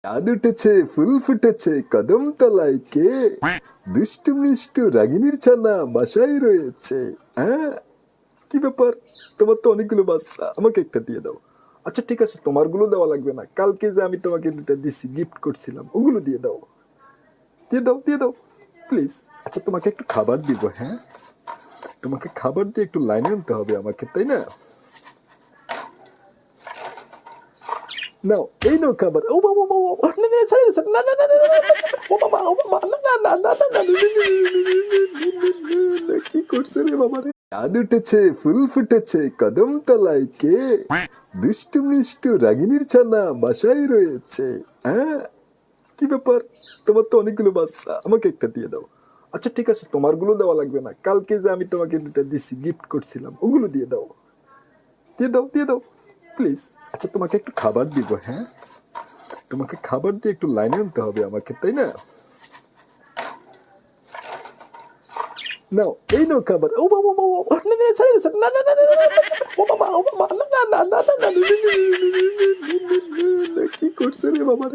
চাঁদ উঠেছে, ফুল ফুটেছে কদম তলায় কে? দুষ্টু মিষ্টু রাগিনীর ছানা বাসায় রয়েছে। হ্যাঁ, কি ব্যাপার? তোমার তো অনেকগুলো বাচ্চা, আমাকে একটা দিয়ে দাও। আচ্ছা ঠিক আছে, তোমারগুলো দেওয়া লাগবে না, কালকে যে আমি তোমাকে দুটা দিছি, গিফট করছিলাম, ওগুলো দিয়ে দাও। দিয়ে দাও, দিয়ে দাও, প্লিজ। আচ্ছা তোমাকে একটু খাবার দিব, হ্যাঁ? তোমাকে খাবার দিয়ে একটু লাইনে আনতে হবে আমাকে, তাই না? নাও, এই নাও খাবার। ও বাবা, বাবা, না, না, ছাড়েন, ছাড়েন, না, না, না, না, না, না, ও বাবা, ও বাবা, না, না, না, না, না, না, না, কি করছে রে বাবা রে? চাঁদ উঠেছে, ফুল ফুটেছে কদম তলায় কে? দুষ্টু মিষ্টু রাগিনীর ছানা বাসায় রয়েছে। হ্যাঁ, কি ব্যাপার? তোমার তো অনেকগুলো বাচ্চা, আমাকে একটা দিয়ে দাও। আচ্ছা ঠিক আছে, তোমারগুলো দেওয়া লাগবে না, কালকে যে আমি তোমাকে দুটা দিছি, গিফট করছিলাম, ওগুলো দিয়ে দাও। দিয়ে দাও, দিয়ে দাও, প্লিজ। আচ্ছা তোমাকে একটু খাবার দিব, হ্যাঁ? তোমাকে খাবার দিয়ে একটু লাইনে আনতে হবে আমাকে, তাই না? নাও, এই নাও খাবার। ও বাবা, বাবা, না, না, ছাড়েন, ছাড়েন, না, না, না, না, না, ও বাবা, ও বাবা, না, না, না, না, না, না, কি করছে রে বাবা রে?